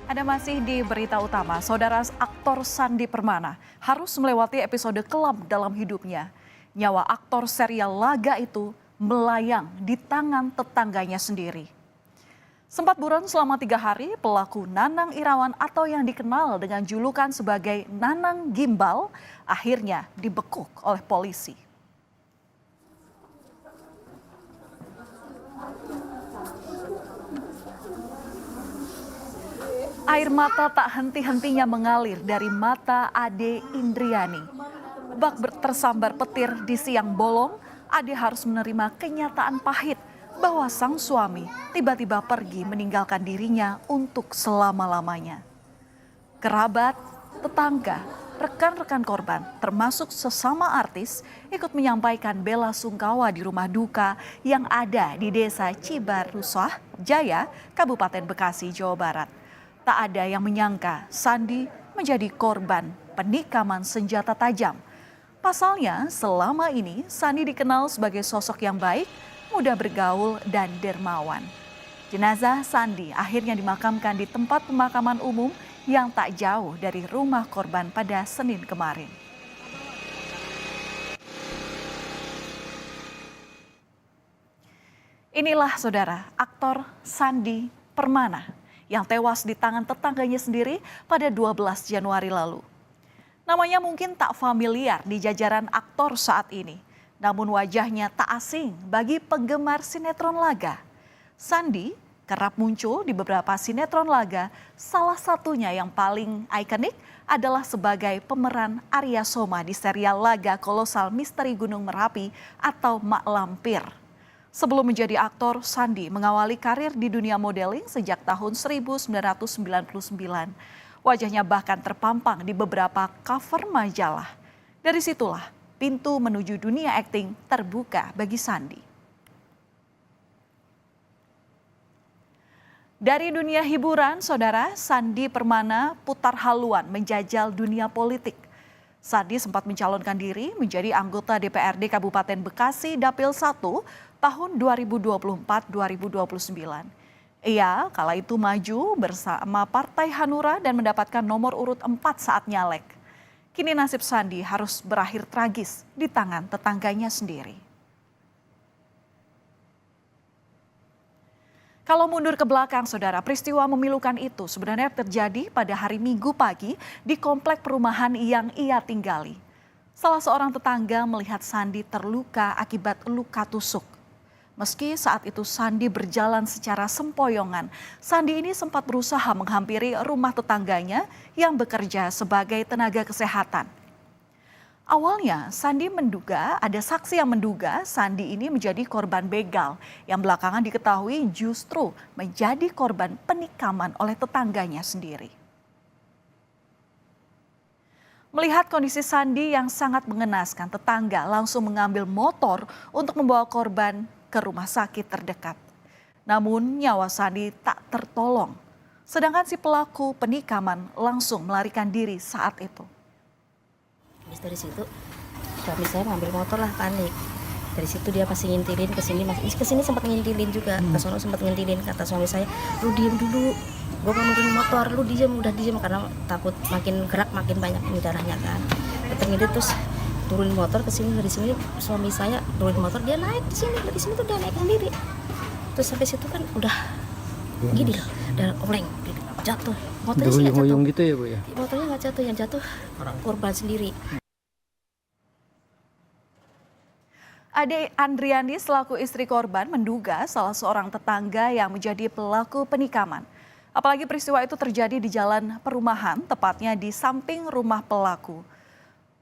Ada masih di berita utama, saudara aktor Sandi Permana harus melewati episode kelam dalam hidupnya. Nyawa aktor serial Laga itu melayang di tangan tetangganya sendiri. Sempat buron selama 3 hari, pelaku Nanang Irawan atau yang dikenal dengan julukan sebagai Nanang Gimbal akhirnya dibekuk oleh polisi. Air mata tak henti-hentinya mengalir dari mata Ade Indriani. Bak tersambar petir di siang bolong, Ade harus menerima kenyataan pahit bahwa sang suami tiba-tiba pergi meninggalkan dirinya untuk selama-lamanya. Kerabat, tetangga, rekan-rekan korban, termasuk sesama artis, ikut menyampaikan bela sungkawa di rumah duka yang ada di Desa Cibarusah, Jaya, Kabupaten Bekasi, Jawa Barat. Tak ada yang menyangka Sandi menjadi korban penikaman senjata tajam. Pasalnya, selama ini Sandi dikenal sebagai sosok yang baik, mudah bergaul, dan dermawan. Jenazah Sandi akhirnya dimakamkan di tempat pemakaman umum yang tak jauh dari rumah korban pada Senin kemarin. Inilah saudara, aktor Sandi Permana yang tewas di tangan tetangganya sendiri pada 12 Januari lalu. Namanya mungkin tak familiar di jajaran aktor saat ini, namun wajahnya tak asing bagi penggemar sinetron Laga. Sandi kerap muncul di beberapa sinetron Laga, salah satunya yang paling ikonik adalah sebagai pemeran Arya Soma di serial Laga Kolosal Misteri Gunung Merapi atau Mak Lampir. Sebelum menjadi aktor, Sandi mengawali karir di dunia modeling sejak tahun 1999. Wajahnya bahkan terpampang di beberapa cover majalah. Dari situlah pintu menuju dunia akting terbuka bagi Sandi. Dari dunia hiburan, saudara, Sandi Permana putar haluan menjajal dunia politik. Sandi sempat mencalonkan diri menjadi anggota DPRD Kabupaten Bekasi Dapil 1 tahun 2024-2029. Ia kala itu maju bersama Partai Hanura dan mendapatkan nomor urut 4 saat nyalek. Kini nasib Sandi harus berakhir tragis di tangan tetangganya sendiri. Kalau mundur ke belakang, saudara, peristiwa memilukan itu sebenarnya terjadi pada hari Minggu pagi di komplek perumahan yang ia tinggali. Salah seorang tetangga melihat Sandi terluka akibat luka tusuk. Meski saat itu Sandi berjalan secara sempoyongan, Sandi ini sempat berusaha menghampiri rumah tetangganya yang bekerja sebagai tenaga kesehatan. Awalnya Sandi menduga, ada saksi yang menduga Sandi ini menjadi korban begal yang belakangan diketahui justru menjadi korban penikaman oleh tetangganya sendiri. Melihat kondisi Sandi yang sangat mengenaskan, tetangga langsung mengambil motor untuk membawa korban ke rumah sakit terdekat. Namun nyawa Sandi tak tertolong, sedangkan si pelaku penikaman langsung melarikan diri saat itu. Dari situ suami saya ngambil motor lah, panik. Dari situ dia masih ngintilin kesini sempat ngintilin juga, ke sono sempat ngintilin. Kata suami saya, lu diem dulu, gue mau nurunin motor, lu udah diem karena takut makin gerak makin banyak darahnya kan. Ketemu terus turun motor ke sini, dari sini suami saya turun motor, dia naik di sini, dari sini tuh dia naik sendiri. Terus sampai situ kan udah gini loh, udah oleng, jatuh. Motornya sih nggak jatuh gitu ya Bu ya? Motornya nggak jatuh, yang jatuh korban sendiri. Ade Andriani selaku istri korban menduga salah seorang tetangga yang menjadi pelaku penikaman. Apalagi peristiwa itu terjadi di jalan perumahan, tepatnya di samping rumah pelaku.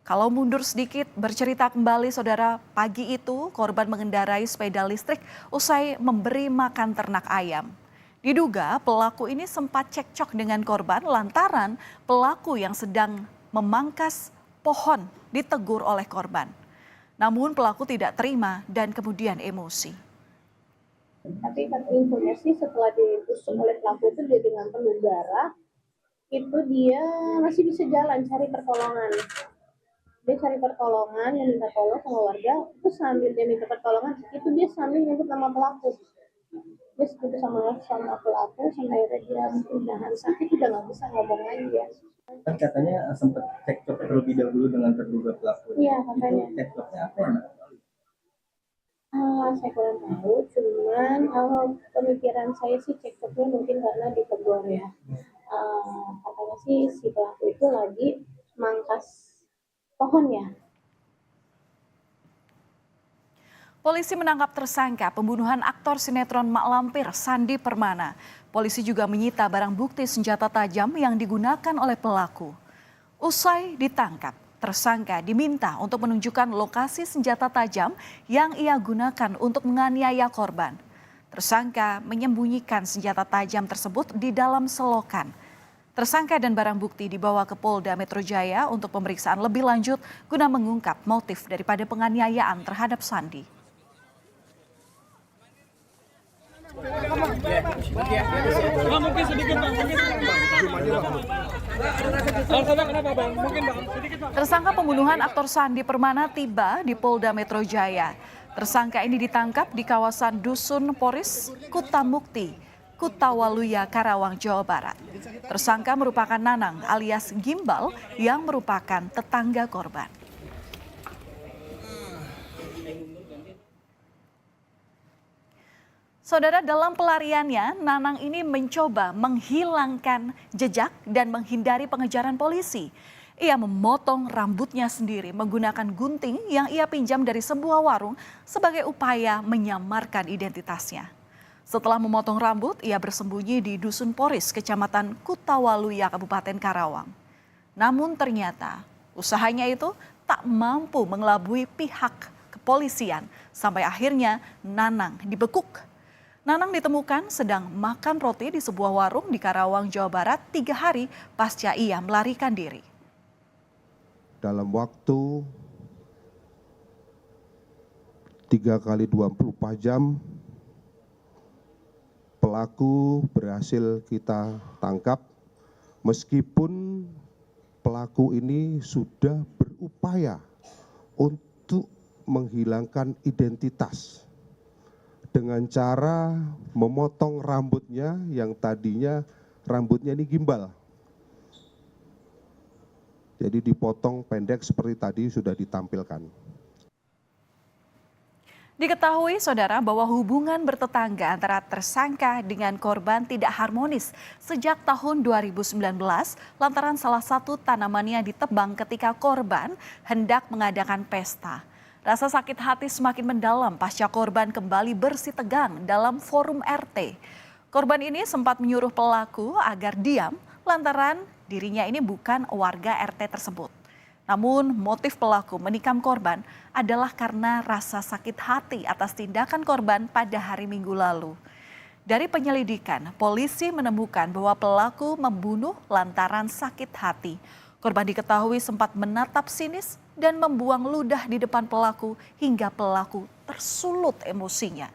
Kalau mundur sedikit, bercerita kembali saudara, pagi itu korban mengendarai sepeda listrik usai memberi makan ternak ayam. Diduga pelaku ini sempat cekcok dengan korban lantaran pelaku yang sedang memangkas pohon ditegur oleh korban. Namun pelaku tidak terima dan kemudian emosi. Tapi kata informasi setelah ditusuk oleh pelaku itu dia dengan penuh darah, itu dia masih bisa jalan cari pertolongan. Dia cari pertolongan dan minta tolong sama warga, itu sambil dia minta pertolongan, itu dia sambil nyebut nama pelaku. Dia segitu sama pelaku sampai akhirnya dia menahan sakit, udah nggak bisa ngomong lagi ya. Kan katanya sempat cekcok terlebih dahulu dengan terduga pelaku. Iya, katanya. Itu cekcoknya apa ya, Mbak? Saya kurang tahu, cuman pemikiran saya sih cekcoknya mungkin karena ditegur ya. Katanya sih si pelaku itu lagi mangkas pohon ya. Polisi menangkap tersangka pembunuhan aktor sinetron Mak Lampir Sandi Permana. Polisi juga menyita barang bukti senjata tajam yang digunakan oleh pelaku. Usai ditangkap, tersangka diminta untuk menunjukkan lokasi senjata tajam yang ia gunakan untuk menganiaya korban. Tersangka menyembunyikan senjata tajam tersebut di dalam selokan. Tersangka dan barang bukti dibawa ke Polda Metro Jaya untuk pemeriksaan lebih lanjut guna mengungkap motif daripada penganiayaan terhadap Sandi. Mungkin sedikit Bang, Tersangka pembunuhan aktor Sandi Permana tiba di Polda Metro Jaya. Tersangka ini ditangkap di kawasan Dusun Poris, Kutamukti, Kutawaluya, Karawang, Jawa Barat. Tersangka merupakan Nanang alias Gimbal yang merupakan tetangga korban. Saudara, dalam pelariannya, Nanang ini mencoba menghilangkan jejak dan menghindari pengejaran polisi. Ia memotong rambutnya sendiri menggunakan gunting yang ia pinjam dari sebuah warung sebagai upaya menyamarkan identitasnya. Setelah memotong rambut, ia bersembunyi di Dusun Poris, Kecamatan Kutawaluya, Kabupaten Karawang. Namun ternyata usahanya itu tak mampu mengelabui pihak kepolisian sampai akhirnya Nanang dibekuk. Nanang ditemukan sedang makan roti di sebuah warung di Karawang, Jawa Barat 3 hari pasca ia melarikan diri. Dalam waktu 3 kali 24 jam, pelaku berhasil kita tangkap meskipun pelaku ini sudah berupaya untuk menghilangkan identitas dengan cara memotong rambutnya yang tadinya rambutnya ini gimbal. Jadi dipotong pendek seperti tadi sudah ditampilkan. Diketahui saudara bahwa hubungan bertetangga antara tersangka dengan korban tidak harmonis sejak tahun 2019 lantaran salah satu tanamannya ditebang ketika korban hendak mengadakan pesta. Rasa sakit hati semakin mendalam pasca korban kembali bersitegang dalam forum RT. Korban ini sempat menyuruh pelaku agar diam lantaran dirinya ini bukan warga RT tersebut. Namun motif pelaku menikam korban adalah karena rasa sakit hati atas tindakan korban pada hari Minggu lalu. Dari penyelidikan, polisi menemukan bahwa pelaku membunuh lantaran sakit hati. Korban diketahui sempat menatap sinis dan membuang ludah di depan pelaku hingga pelaku tersulut emosinya.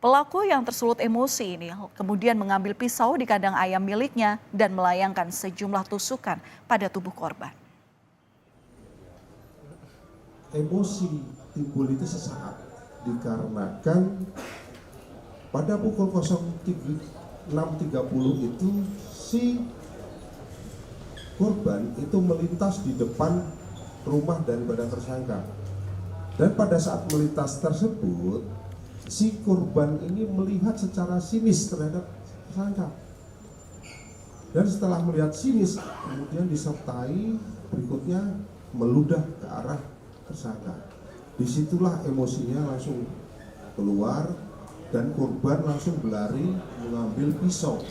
Pelaku yang tersulut emosi ini kemudian mengambil pisau di kandang ayam miliknya dan melayangkan sejumlah tusukan pada tubuh korban. Emosi timbul itu sesaat dikarenakan pada pukul 06.30 itu si korban itu melintas di depan rumah daripada tersangka. Dan pada saat melintas tersebut, si korban ini melihat secara sinis terhadap tersangka. Dan setelah melihat sinis, kemudian disertai berikutnya meludah ke arah tersangka. Disitulah emosinya langsung keluar dan korban langsung berlari mengambil pisau.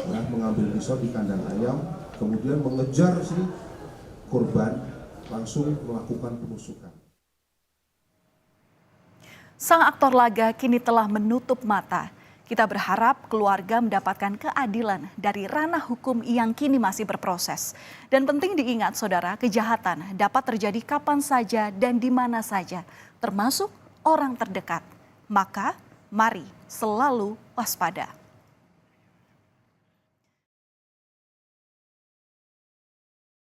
Mengambil pisau di kandang ayam, kemudian mengejar si korban, langsung melakukan penusukan. Sang aktor laga kini telah menutup mata. Kita berharap keluarga mendapatkan keadilan dari ranah hukum yang kini masih berproses. Dan penting diingat saudara, kejahatan dapat terjadi kapan saja dan di mana saja, termasuk orang terdekat. Maka mari selalu waspada.